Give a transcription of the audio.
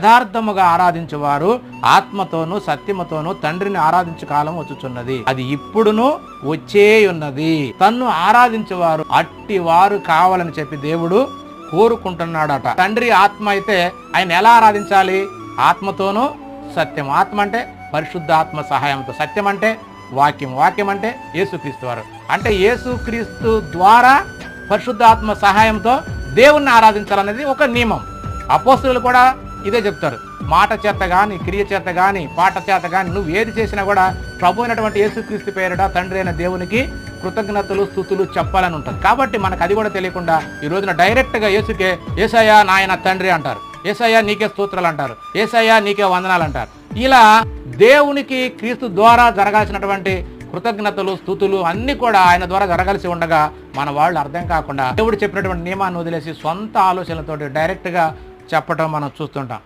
యథార్థముగా ఆరాధించువారు ఆత్మతోనూ సత్యముతోనూ తండ్రిని ఆరాధించు కాలం వచ్చుచున్నది, అది ఇప్పుడును వచ్చే ఉన్నది. తన్ను ఆరాధించేవారు అట్టి వారు కావాలని చెప్పి దేవుడు కోరుకుంటున్నాడట. తండ్రి ఆత్మ అయితే ఆయన ఎలా ఆరాధించాలి? ఆత్మతోనూ సత్యం. ఆత్మ అంటే పరిశుద్ధ ఆత్మ సహాయంతో, సత్యం అంటే వాక్యం, వాక్యం అంటే యేసుక్రీస్తు వారు. అంటే యేసుక్రీస్తు ద్వారా పరిశుద్ధ ఆత్మ సహాయంతో దేవుణ్ణి ఆరాధించాలనేది ఒక నియమం. అపోస్తలులు కూడా ఇదే చెప్తారు. మాట చేత కానీ, క్రియ చేత కానీ, పాట చేత కానీ నువ్వు ఏది చేసినా కూడా ప్రభు అయినటువంటి యేసుక్రీస్తు పేరిట తండ్రి అయిన దేవునికి కృతజ్ఞతలు స్తుతులు చెప్పాలని ఉంటుంది. కాబట్టి మనకు అది కూడా తెలియకుండా ఈ రోజున డైరెక్ట్గా యేసుకే యేసయ్యా నాయన తండ్రి అంటారు, యేసయ్యా నీకే స్తోత్రాలు అంటారు, యేసయ్యా నీకే వందనాలు అంటారు. ఇలా దేవునికి క్రీస్తు ద్వారా జరగాల్సినటువంటి కృతజ్ఞతలు స్తుతులు అన్నీ కూడా ఆయన ద్వారా జరగాల్సి ఉండగా మన వాళ్ళు అర్థం కాకుండా దేవుడు చెప్పినటువంటి నియమాన్ని వదిలేసి సొంత ఆలోచనలతోటి డైరెక్ట్గా చెప్పటం మనం చూస్తుంటాం.